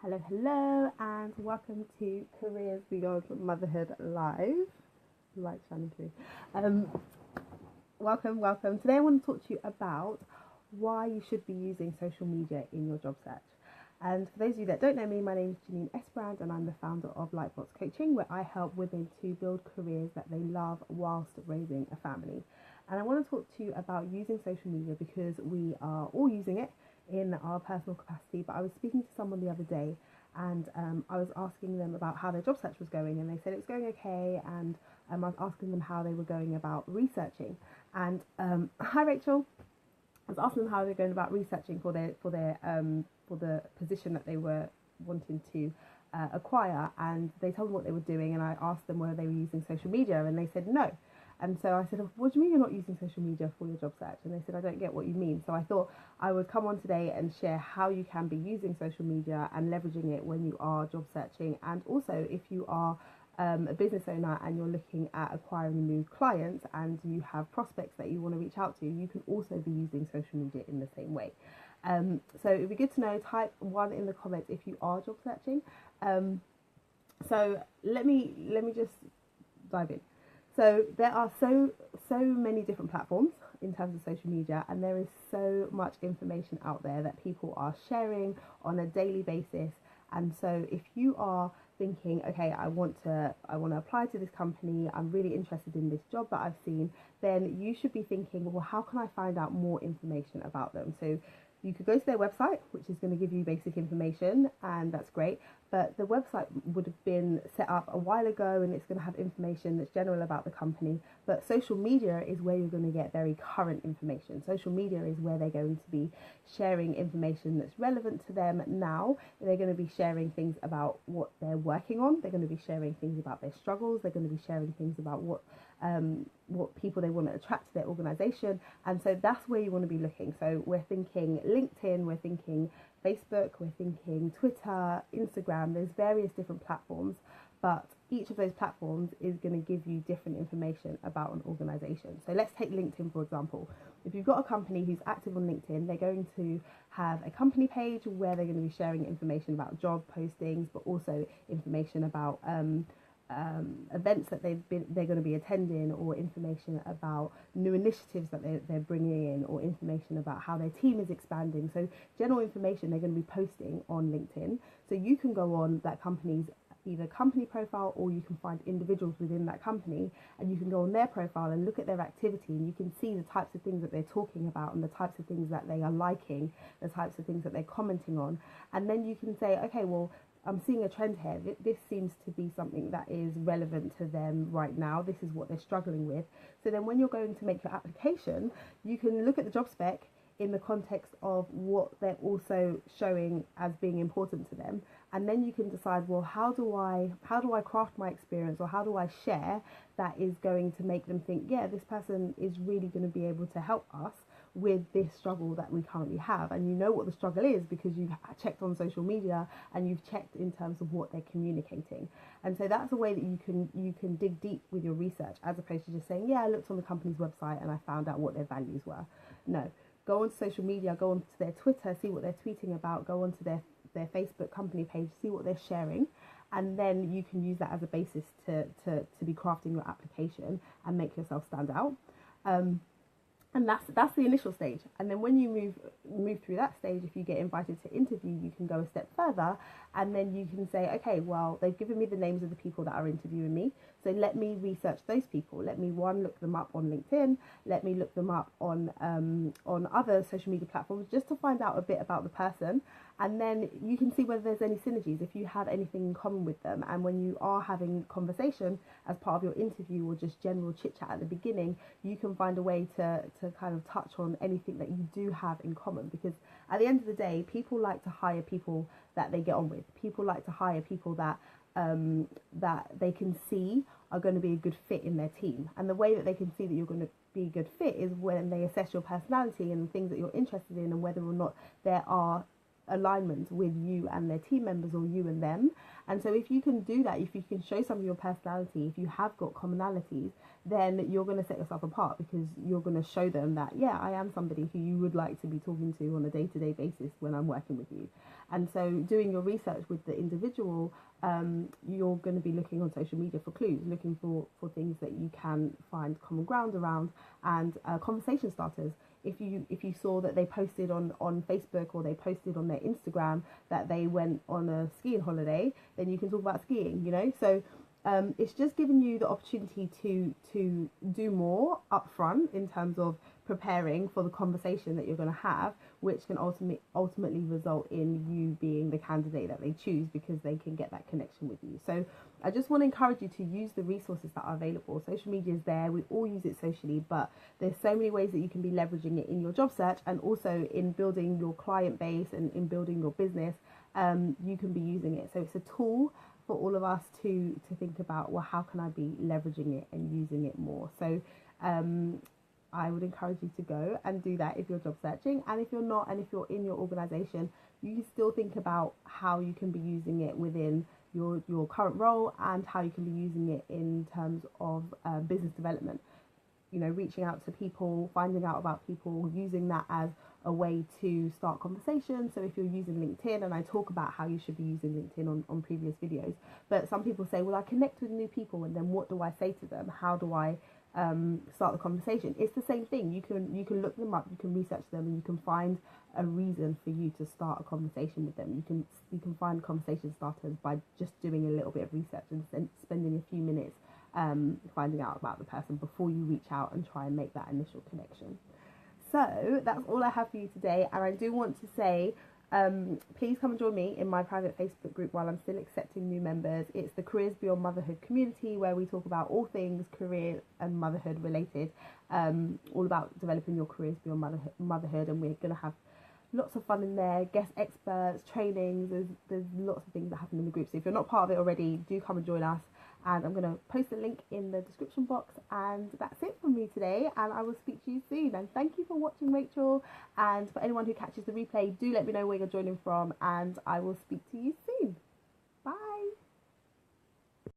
Hello, and welcome to Careers Beyond Motherhood Live. Light shining through. Um, welcome. Today I want to talk to you about why you should be using social media in your job search. And for those of you that don't know me, my name is Janine Esperand, and I'm the founder of Lightbox Coaching, where I help women to build careers that they love whilst raising a family. And I want to talk to you about using social media because we are all using it in our personal capacity. But I was speaking to someone the other day, and I was asking them about how their job search was going, and they said it was going okay. And I was asking them how they were going about researching. And hi, Rachel. I was asking them how they're going about researching for the position that they were wanting to acquire, and they told me what they were doing, and I asked them whether they were using social media, and they said no. And so I said, what do you mean you're not using social media for your job search? And they said, I don't get what you mean. So I thought I would come on today and share how you can be using social media and leveraging it when you are job searching, and also if you are a business owner and you're looking at acquiring new clients and you have prospects that you want to reach out to, you can also be using social media in the same way. So it would be good to know. Type 1 in the comments if you are job searching. So let me just dive in. So there are so many different platforms in terms of social media, and there is so much information out there that people are sharing on a daily basis. And so if you are thinking, okay, I want to apply to this company, I'm really interested in this job that I've seen, then you should be thinking, well, how can I find out more information about them? So you could go to their website, which is going to give you basic information, and that's great. But the website would have been set up a while ago, and it's going to have information that's general about the company. But social media is where you're going to get very current information. Social media is where they're going to be sharing information that's relevant to them now. They're going to be sharing things about what they're working on. They're going to be sharing things about their struggles. They're going to be sharing things about what people they want to attract to their organization. And so that's where you want to be looking. So we're thinking LinkedIn, we're thinking Facebook, we're thinking Twitter, Instagram. There's various different platforms, but each of those platforms is going to give you different information about an organization. So let's take LinkedIn, for example. If you've got a company who's active on LinkedIn, they're going to have a company page where they're going to be sharing information about job postings, but also information about events that they're going to be attending, or information about new initiatives that they're bringing in, or information about how their team is expanding. So general information they're going to be posting on LinkedIn. So you can go on that company's either company profile, or you can find individuals within that company, and you can go on their profile and look at their activity, and you can see the types of things that they're talking about and the types of things that they are liking, the types of things that they're commenting on. And then you can say, okay, well, I'm seeing a trend here. This seems to be something that is relevant to them right now. This is what they're struggling with. So then when you're going to make your application, you can look at the job spec in the context of what they're also showing as being important to them. And then you can decide, well, how do I craft my experience, or how do I share that is going to make them think, yeah, this person is really going to be able to help us with this struggle that we currently have. And you know what the struggle is because you've checked on social media and you've checked in terms of what they're communicating. And so that's a way that you can dig deep with your research, as opposed to just saying, yeah, I looked on the company's website and I found out what their values were. No, go onto social media, go onto their Twitter, see what they're tweeting about, go onto their Facebook company page, see what they're sharing, and then you can use that as a basis to be crafting your application and make yourself stand out. And that's the initial stage. And then when you move through that stage, if you get invited to interview, you can go a step further, and then you can say, okay, well, they've given me the names of the people that are interviewing me, so let me research those people. Let me look them up on LinkedIn. Let me look them up on other social media platforms, just to find out a bit about the person. And then you can see whether there's any synergies, if you have anything in common with them. And when you are having conversation as part of your interview, or just general chit chat at the beginning, you can find a way to kind of touch on anything that you do have in common. Because at the end of the day, people like to hire people that they get on with. People like to hire people that they can see are going to be a good fit in their team. And the way that they can see that you're going to be a good fit is when they assess your personality and things that you're interested in, and whether or not there are alignment with you and their team members, or you and them. And so if you can do that, if you can show some of your personality, if you have got commonalities, then you're going to set yourself apart, because you're going to show them that, yeah, I am somebody who you would like to be talking to on a day-to-day basis when I'm working with you. And so doing your research with the individual, you're going to be looking on social media for clues, looking for things that you can find common ground around, and conversation starters. If you saw that they posted on Facebook, or they posted on their Instagram that they went on a skiing holiday, then you can talk about skiing, you know. So it's just giving you the opportunity to do more upfront in terms of preparing for the conversation that you're going to have, which can ultimately result in you being the candidate that they choose, because they can get that connection with you. So I just want to encourage you to use the resources that are available. Social media is there, we all use it socially, but there's so many ways that you can be leveraging it in your job search, and also in building your client base and in building your business. You can be using it. So it's a tool for all of us to think about, well, how can I be leveraging it and using it more? So I would encourage you to go and do that if you're job searching. And if you're not, and if you're in your organization, you can still think about how you can be using it within your current role, and how you can be using it in terms of business development. You know, reaching out to people, finding out about people, using that as a way to start conversations. So if you're using LinkedIn, and I talk about how you should be using LinkedIn on previous videos, but some people say, well, I connect with new people, and then what do I say to them? How do I start the conversation? It's the same thing. You can look them up, you can research them, and you can find a reason for you to start a conversation with them. You can find conversation starters by just doing a little bit of research and spending a few minutes finding out about the person before you reach out and try and make that initial connection. So that's all I have for you today, and I do want to say, please come and join me in my private Facebook group while I'm still accepting new members. It's the Careers Beyond Motherhood community, where we talk about all things career and motherhood related, all about developing your careers beyond motherhood, and we're going to have lots of fun in there, guest experts, trainings. There's lots of things that happen in the group. So if you're not part of it already, do come and join us. And I'm going to post a link in the description box. And that's it from me today. And I will speak to you soon. And thank you for watching, Rachel. And for anyone who catches the replay, do let me know where you're joining from. And I will speak to you soon.